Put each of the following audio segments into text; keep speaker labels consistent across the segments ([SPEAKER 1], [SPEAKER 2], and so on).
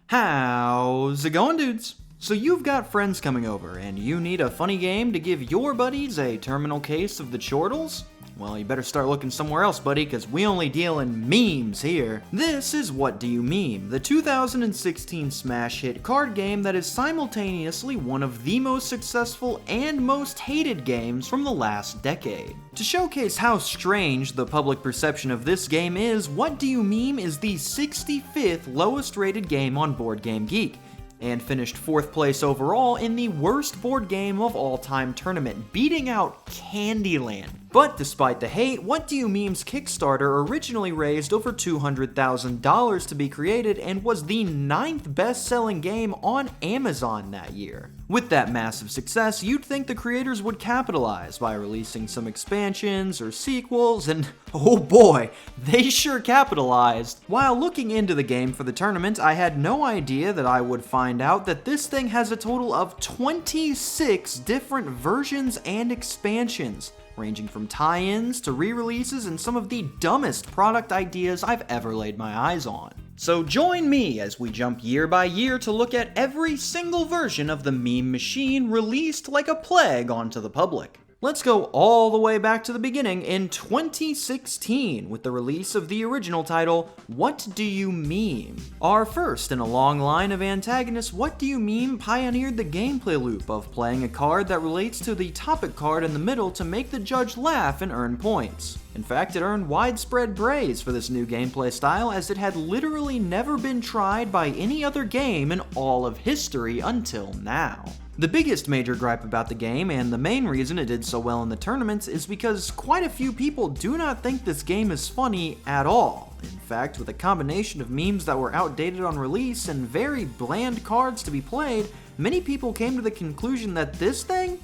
[SPEAKER 1] How's it going, dudes? So you've got friends coming over, and you need a funny game to give your buddies a terminal case of the chortles? Well, you better start looking somewhere else, buddy, because we only deal in memes here. This is What Do You Meme, the 2016 smash hit card game that is simultaneously one of the most successful and most hated games from the last decade. To showcase how strange the public perception of this game is, What Do You Meme is the 65th lowest rated game on BoardGameGeek, and finished 4th place overall in the worst board game of all time tournament, beating out Candyland. But despite the hate, What Do You Meme's Kickstarter originally raised over $200,000 to be created and was the 9th best-selling game on Amazon that year. With that massive success, you'd think the creators would capitalize by releasing some expansions or sequels, and oh boy, they sure capitalized. While looking into the game for the tournament, I had no idea that I would find out that this thing has a total of 26 different versions and expansions, ranging from tie-ins to re-releases and some of the dumbest product ideas I've ever laid my eyes on. So join me as we jump year by year to look at every single version of the meme machine released like a plague onto the public. Let's go all the way back to the beginning in 2016 with the release of the original title, What Do You Meme? Our first in a long line of antagonists, What Do You Meme pioneered the gameplay loop of playing a card that relates to the topic card in the middle to make the judge laugh and earn points. In fact, it earned widespread praise for this new gameplay style, as it had literally never been tried by any other game in all of history until now. The biggest major gripe about the game, and the main reason it did so well in the tournaments, is because quite a few people do not think this game is funny at all. In fact, with a combination of memes that were outdated on release and very bland cards to be played, many people came to the conclusion that this thing?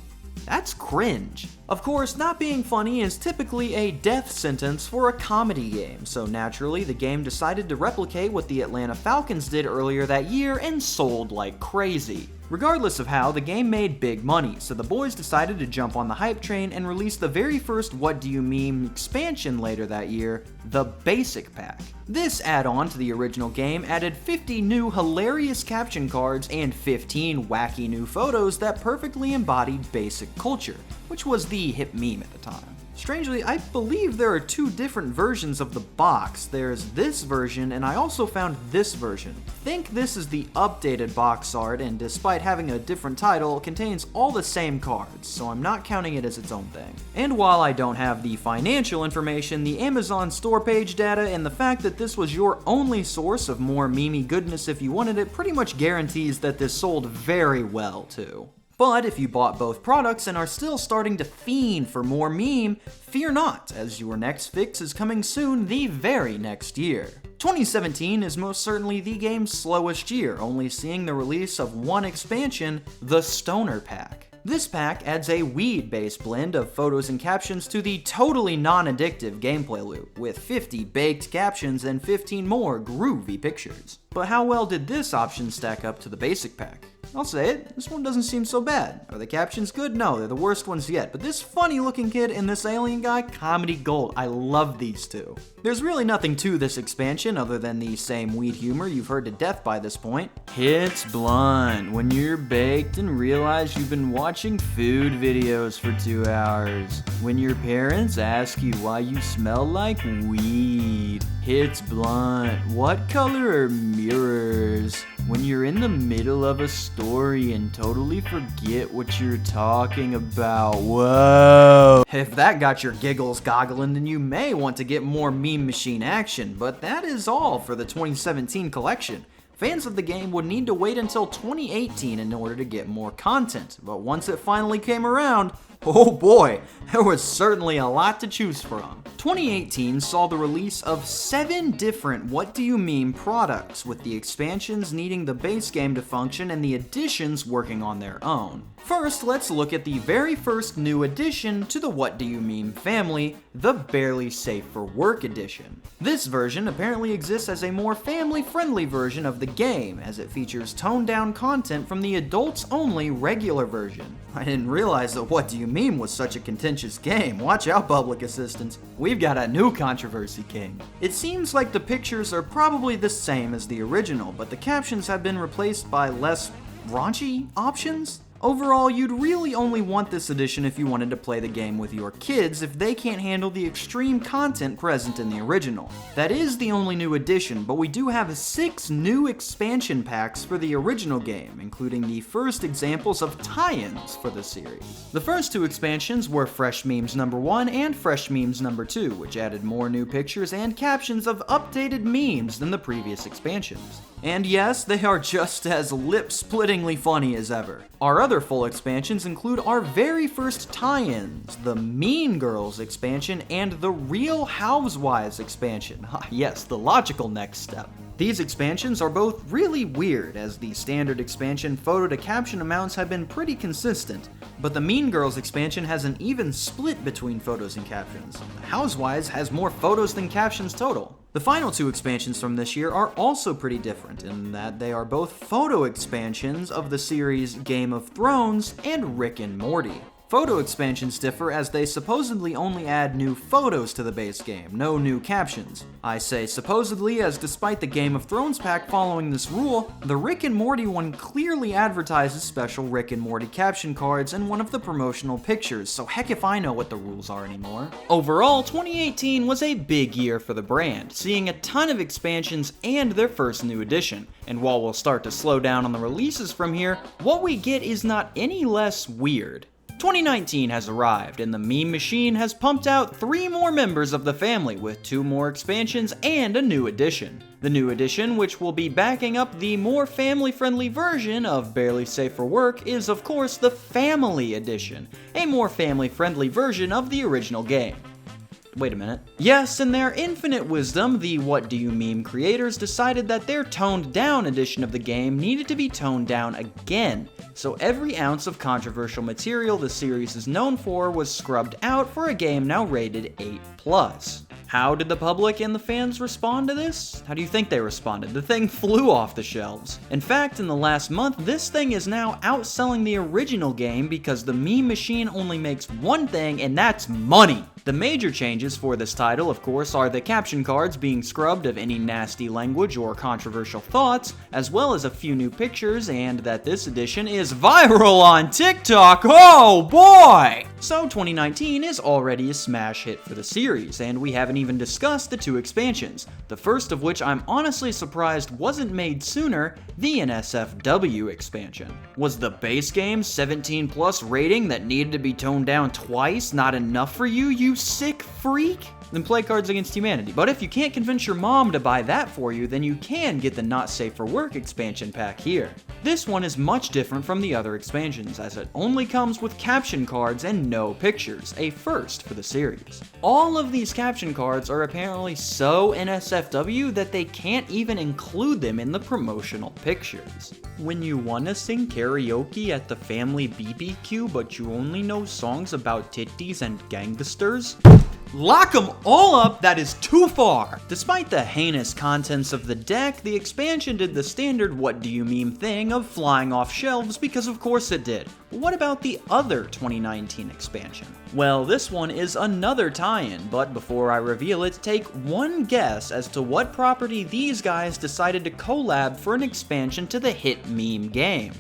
[SPEAKER 1] That's cringe. Of course, not being funny is typically a death sentence for a comedy game, so naturally the game decided to replicate what the Atlanta Falcons did earlier that year and sold like crazy. Regardless of how, the game made big money, so the boys decided to jump on the hype train and release the very first What Do You Meme expansion later that year, the Basic Pack. This add-on to the original game added 50 new hilarious caption cards and 15 wacky new photos that perfectly embodied basic culture, which was the hip meme at the time. Strangely, I believe there are two different versions of the box. There's this version, and I also found this version. Think this is the updated box art, and despite having a different title, contains all the same cards, so I'm not counting it as its own thing. And while I don't have the financial information, the Amazon store page data and the fact that this was your only source of more memey goodness if you wanted it pretty much guarantees that this sold very well too. But if you bought both products and are still starting to fiend for more meme, fear not, as your next fix is coming soon the very next year. 2017 is most certainly the game's slowest year, only seeing the release of one expansion, the Stoner Pack. This pack adds a weed-based blend of photos and captions to the totally non-addictive gameplay loop, with 50 baked captions and 15 more groovy pictures. But how well did this option stack up to the basic pack? I'll say it, this one doesn't seem so bad. Are the captions good? No, they're the worst ones yet, but this funny looking kid and this alien guy, comedy gold. I love these two. There's really nothing to this expansion other than the same weed humor you've heard to death by this point. Hits blunt when you're baked and realize you've been watching food videos for 2 hours. When your parents ask you why you smell like weed. Hits blunt. What color are mirrors? When you're in the middle of a story and totally forget what you're talking about. Whoa! If that got your giggles goggling, then you may want to get more meme machine action, but that is all for the 2017 collection. Fans of the game would need to wait until 2018 in order to get more content, but once it finally came around, oh boy, there was certainly a lot to choose from. 2018 saw the release of 7 different What Do You Meme products, with the expansions needing the base game to function and the additions working on their own. First, let's look at the very first new addition to the What Do You Meme family, the Barely Safe for Work edition. This version apparently exists as a more family-friendly version of the the game, as it features toned-down content from the adults-only regular version. I didn't realize that What Do You Meme was such a contentious game. Watch out, public assistants. We've got a new controversy king. It seems like the pictures are probably the same as the original, but the captions have been replaced by less raunchy options? Overall, you'd really only want this edition if you wanted to play the game with your kids if they can't handle the extreme content present in the original. That is the only new edition, but we do have 6 new expansion packs for the original game, including the first examples of tie-ins for the series. The first 2 expansions were Fresh Memes No. 1 and Fresh Memes No. 2, which added more new pictures and captions of updated memes than the previous expansions. And yes, they are just as lip-splittingly funny as ever. Our other full expansions include our very first tie-ins, the Mean Girls expansion and the Real Housewives expansion. Yes, the logical next step. These expansions are both really weird, as the standard expansion photo to caption amounts have been pretty consistent, but the Mean Girls expansion has an even split between photos and captions. Housewives has more photos than captions total. The final 2 expansions from this year are also pretty different in that they are both photo expansions of the series Game of Thrones and Rick and Morty. Photo expansions differ as they supposedly only add new photos to the base game, no new captions. I say supposedly as despite the Game of Thrones pack following this rule, the Rick and Morty one clearly advertises special Rick and Morty caption cards in one of the promotional pictures, so heck if I know what the rules are anymore. Overall, 2018 was a big year for the brand, seeing a ton of expansions and their first new edition. And while we'll start to slow down on the releases from here, what we get is not any less weird. 2019 has arrived, and the meme machine has pumped out 3 more members of the family with 2 more expansions and a new edition. The new edition, which will be backing up the more family-friendly version of Barely Safe for Work, is of course the Family Edition, a more family-friendly version of the original game. Wait a minute. Yes, in their infinite wisdom, the What Do You Meme creators decided that their toned-down edition of the game needed to be toned down again. So every ounce of controversial material the series is known for was scrubbed out for a game now rated 8+. How did the public and the fans respond to this? How do you think they responded? The thing flew off the shelves. In fact, in the last month, this thing is now outselling the original game because the meme machine only makes one thing, and that's money. The major changes for this title, of course, are the caption cards being scrubbed of any nasty language or controversial thoughts, as well as a few new pictures, and that this edition is viral on TikTok. Oh boy! So 2019 is already a smash hit for the series, and we haven't even discussed the 2 expansions, the first of which I'm honestly surprised wasn't made sooner, the NSFW expansion. Was the base game's 17+ rating that needed to be toned down twice not enough for you, you sick freak? Then play Cards Against Humanity. But if you can't convince your mom to buy that for you, then you can get the Not Safe for Work expansion pack here. This one is much different from the other expansions, as it only comes with caption cards and no pictures, a first for the series. All of these caption cards are apparently so NSFW that they can't even include them in the promotional pictures. When you wanna sing karaoke at the family BBQ but you only know songs about titties and gangsters? Lock them all up, that is too far! Despite the heinous contents of the deck, the expansion did the standard What Do You Meme thing of flying off shelves because of course it did. But what about the other 2019 expansion? Well, this one is another tie-in, but before I reveal it, take one guess as to what property these guys decided to collab for an expansion to the hit meme game.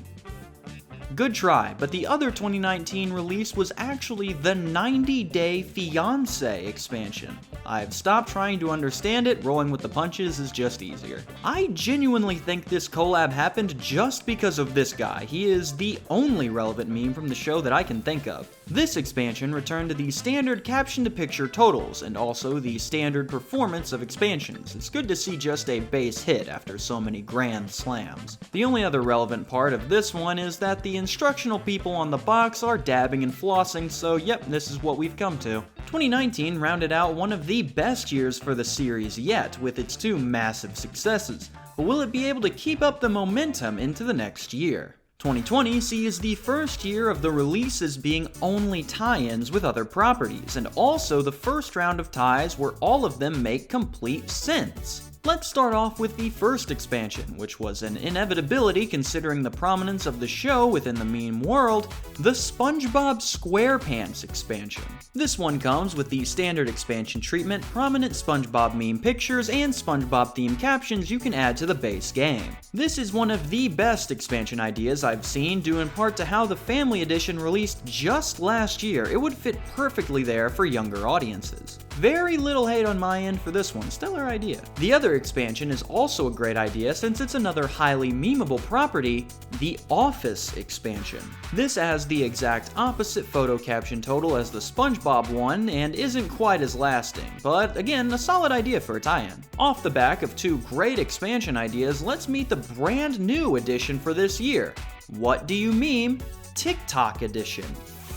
[SPEAKER 1] Good try, but the other 2019 release was actually the 90-Day Fiancé expansion. I've stopped trying to understand it, rolling with the punches is just easier. I genuinely think this collab happened just because of this guy. He is the only relevant meme from the show that I can think of. This expansion returned to the standard caption-to-picture totals, and also the standard performance of expansions. It's good to see just a base hit after so many grand slams. The only other relevant part of this one is that the instructional people on the box are dabbing and flossing, so yep, this is what we've come to. 2019 rounded out one of the best years for the series yet, with its 2 massive successes, but will it be able to keep up the momentum into the next year? 2020 sees the first year of the releases being only tie-ins with other properties, and also the first round of ties where all of them make complete sense. Let's start off with the first expansion, which was an inevitability considering the prominence of the show within the meme world, the SpongeBob SquarePants expansion. This one comes with the standard expansion treatment, prominent SpongeBob meme pictures, and SpongeBob themed captions you can add to the base game. This is one of the best expansion ideas I've seen, due in part to how the Family Edition released just last year. It would fit perfectly there for younger audiences. Very little hate on my end for this one, stellar idea. The other expansion is also a great idea since it's another highly memeable property, the Office expansion. This has the exact opposite photo caption total as the SpongeBob one and isn't quite as lasting, but again, a solid idea for a tie-in. Off the back of two great expansion ideas, let's meet the brand new edition for this year. What Do You Meme? TikTok edition.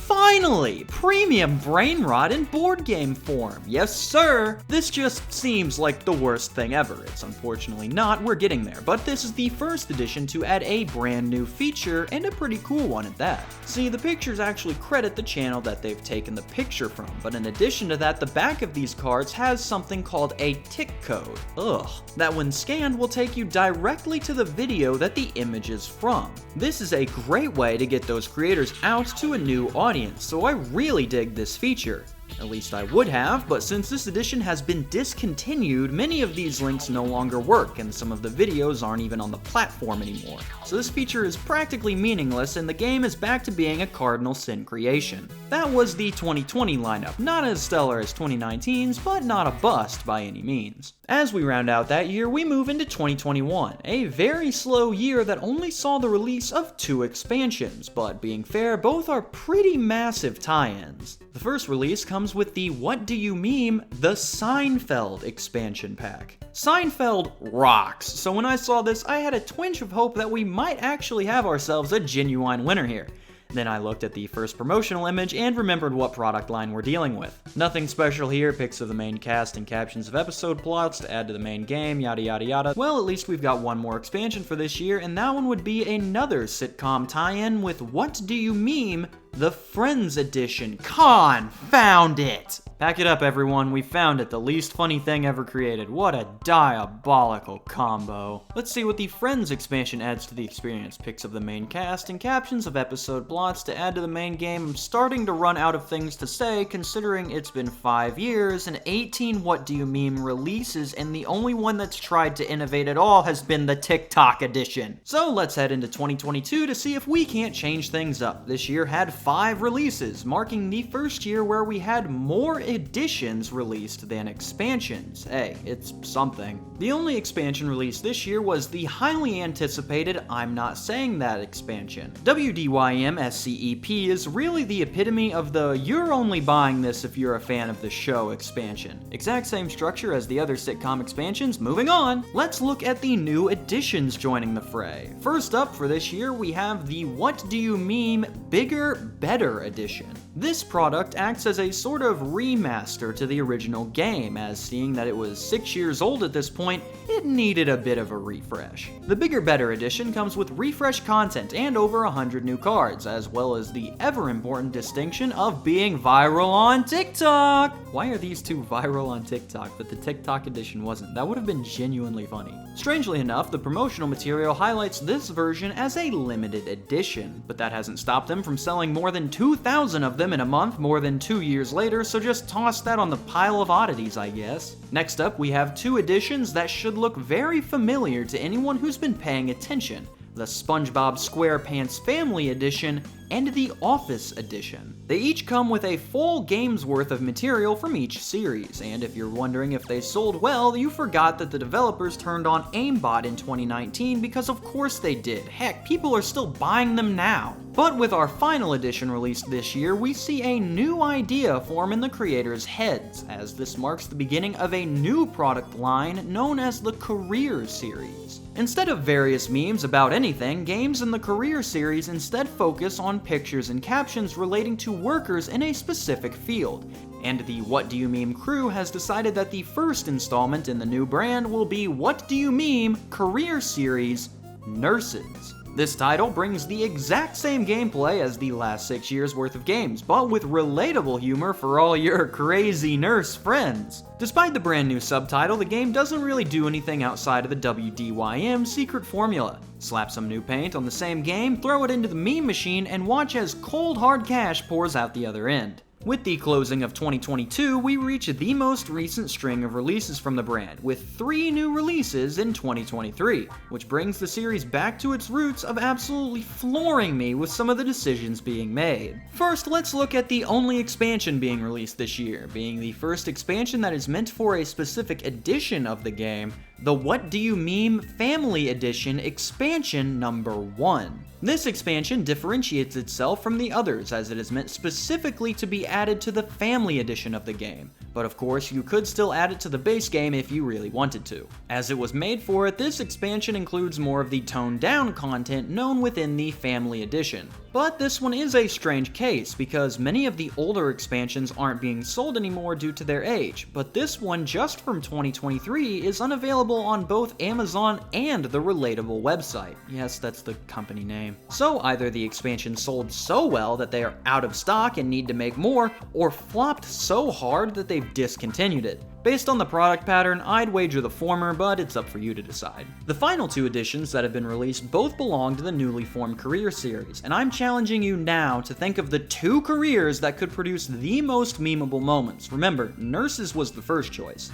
[SPEAKER 1] Finally! Premium brain rot in board game form. Yes, sir! This just seems like the worst thing ever. It's unfortunately not, we're getting there, but this is the first edition to add a brand new feature, and a pretty cool one at that. See, the pictures actually credit the channel that they've taken the picture from, but in addition to that, the back of these cards has something called a tick code. Ugh. That when scanned will take you directly to the video that the image is from. This is a great way to get those creators out to a new audience. So I really dig this feature. At least I would have, but since this edition has been discontinued, many of these links no longer work, and some of the videos aren't even on the platform anymore. So this feature is practically meaningless, and the game is back to being a cardinal sin creation. That was the 2020 lineup, not as stellar as 2019's, but not a bust by any means. As we round out that year, we move into 2021, a very slow year that only saw the release of 2 expansions, but being fair, both are pretty massive tie-ins. The first release comes with the What Do You Meme? The Seinfeld expansion pack. Seinfeld rocks, so when I saw this, I had a twinge of hope that we might actually have ourselves a genuine winner here. Then I looked at the first promotional image and remembered what product line we're dealing with. Nothing special here, pics of the main cast and captions of episode plots to add to the main game, yada yada yada. Well, at least we've got one more expansion for this year, and that one would be another sitcom tie-in with What Do You Meme? The Friends Edition. Confound it! Pack it up, everyone. We found it. The least funny thing ever created. What a diabolical combo. Let's see what the Friends expansion adds to the experience. Pics of the main cast and captions of episode plots to add to the main game. I'm starting to run out of things to say considering it's been 5 years and 18 What Do You Meme releases, and the only one that's tried to innovate at all has been the TikTok edition. So let's head into 2022 to see if we can't change things up. This year had 5 releases, marking the first year where we had more editions released than expansions. Hey, it's something. The only expansion released this year was the highly anticipated I'm Not Saying That expansion. WDYM SCEP is really the epitome of the you're only buying this if you're a fan of the show expansion. Exact same structure as the other sitcom expansions. Moving on, let's look at the new additions joining the fray. First up for this year, we have the What Do You Meme? Bigger, Better edition. This product acts as a sort of remaster to the original game, as seeing that it was 6 years old at this point, it needed a bit of a refresh. The Bigger Better edition comes with refreshed content and over 100 new cards, as well as the ever-important distinction of being viral on TikTok! Why are these two viral on TikTok, but the TikTok edition wasn't? That would have been genuinely funny. Strangely enough, the promotional material highlights this version as a limited edition, but that hasn't stopped them from selling more than 2,000 of them in a month more than 2 years later, so just toss that on the pile of oddities, I guess. Next up, we have 2 editions that should look very familiar to anyone who's been paying attention. The SpongeBob SquarePants Family Edition and the Office Edition. They each come with a full game's worth of material from each series, and if you're wondering if they sold well, you forgot that the developers turned on aimbot in 2019 because of course they did. Heck, people are still buying them now. But with our final edition released this year, we see a new idea form in the creators' heads, as this marks the beginning of a new product line known as the Career Series. Instead of various memes about anything, games in the Career Series instead focus on pictures and captions relating to workers in a specific field. And the What Do You Meme crew has decided that the first installment in the new brand will be What Do You Meme Career Series Nurses. This title brings the exact same gameplay as the last 6 years worth of games, but with relatable humor for all your crazy nurse friends. Despite the brand new subtitle, the game doesn't really do anything outside of the WDYM secret formula. Slap some new paint on the same game, throw it into the meme machine, and watch as cold hard cash pours out the other end. With the closing of 2022, we reach the most recent string of releases from the brand, with 3 new releases in 2023, which brings the series back to its roots of absolutely flooring me with some of the decisions being made. First, let's look at the only expansion being released this year, being the first expansion that is meant for a specific edition of the game, the What Do You Meme Family Edition expansion number 1. This expansion differentiates itself from the others as it is meant specifically to be added to the Family Edition of the game, but of course you could still add it to the base game if you really wanted to. As it was made for it, this expansion includes more of the toned down content known within the Family Edition. But this one is a strange case because many of the older expansions aren't being sold anymore due to their age, but this one just from 2023 is unavailable on both Amazon and the Relatable website. Yes, that's the company name. So either the expansion sold so well that they are out of stock and need to make more, or flopped so hard that they've discontinued it. Based on the product pattern, I'd wager the former, but it's up for you to decide. The final 2 editions that have been released both belong to the newly formed Career series, and I'm challenging you now to think of the 2 careers that could produce the most memeable moments. Remember, nurses was the first choice.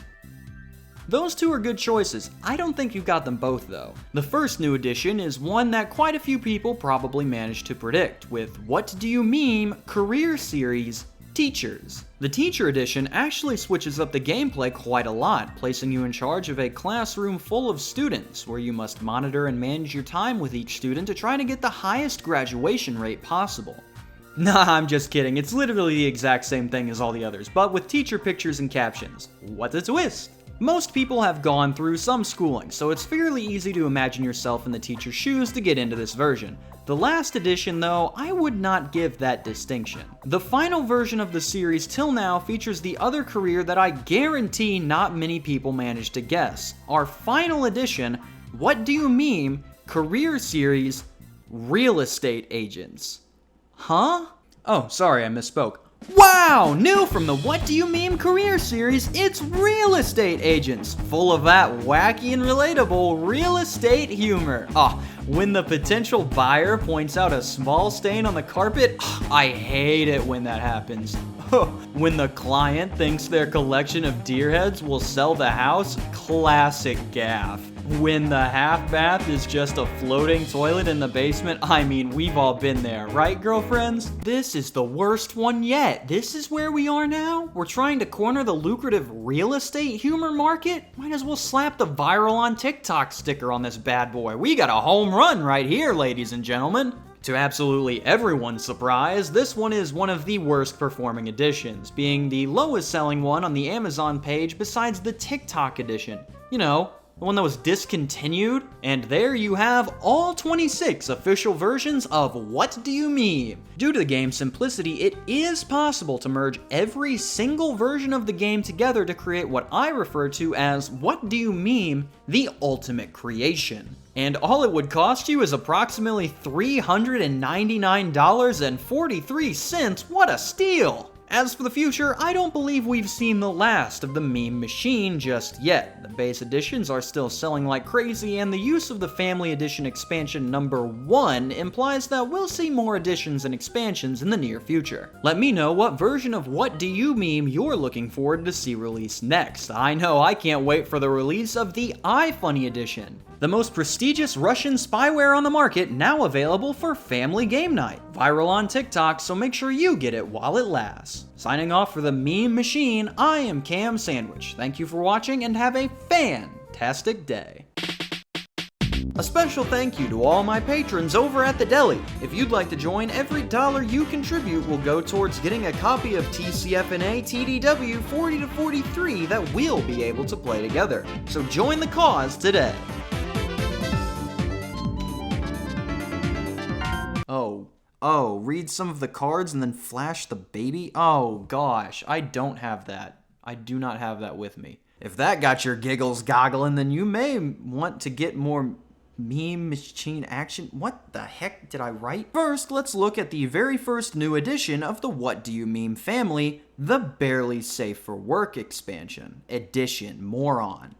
[SPEAKER 1] Those 2 are good choices. I don't think you've got them both though. The first new edition is one that quite a few people probably managed to predict, with What Do You Meme Career Series Teachers. The Teacher Edition actually switches up the gameplay quite a lot, placing you in charge of a classroom full of students, where you must monitor and manage your time with each student to try to get the highest graduation rate possible. Nah, I'm just kidding, it's literally the exact same thing as all the others, but with teacher pictures and captions. What a twist! Most people have gone through some schooling, so it's fairly easy to imagine yourself in the teacher's shoes to get into this version. The last edition, though, I would not give that distinction. The final version of the series till now features the other career that I guarantee not many people managed to guess. Our final edition, What Do You Meme Career Series Real Estate Agents. Huh? Oh, sorry, I misspoke. Wow! New from the What Do You Meme Career series, it's Real Estate Agents, full of that wacky and relatable real estate humor. When the potential buyer points out a small stain on the carpet, I hate it when that happens. When the client thinks their collection of deer heads will sell the house, classic gaff. When the half bath is just a floating toilet in the basement, I mean, we've all been there, right, girlfriends? This is the worst one yet. This is where we are now? We're trying to corner the lucrative real estate humor market? Might as well slap the viral on TikTok sticker on this bad boy. We got a home run right here, ladies and gentlemen. To absolutely everyone's surprise, this one is one of the worst performing editions, being the lowest selling one on the Amazon page besides the TikTok edition. You know, the one that was discontinued. And there you have all 26 official versions of What Do You Meme? Due to the game's simplicity, it is possible to merge every single version of the game together to create what I refer to as What Do You Meme? The Ultimate Creation. And all it would cost you is approximately $399.43. What a steal! As for the future, I don't believe we've seen the last of the meme machine just yet. The base editions are still selling like crazy, and the use of the Family Edition expansion number 1 implies that we'll see more editions and expansions in the near future. Let me know what version of What Do You Meme you're looking forward to see released next. I know I can't wait for the release of the iFunny Edition, the most prestigious Russian spyware on the market, now available for family game night. Viral on TikTok, so make sure you get it while it lasts. Signing off for the Meme Machine, I am Cam Sandwich. Thank you for watching and have a fantastic day. A special thank you to all my patrons over at the deli. If you'd like to join, every dollar you contribute will go towards getting a copy of TCFNA TDW 40 to 43 that we'll be able to play together. So join the cause today. Oh, read some of the cards and then flash the baby? Oh gosh, I don't have that. I do not have that with me. If that got your giggles goggling, then you may want to get more Meme machine action? What the heck did I write? First, let's look at the very first new edition of the What Do You Meme family, the Barely Safe for Work expansion. Edition, moron.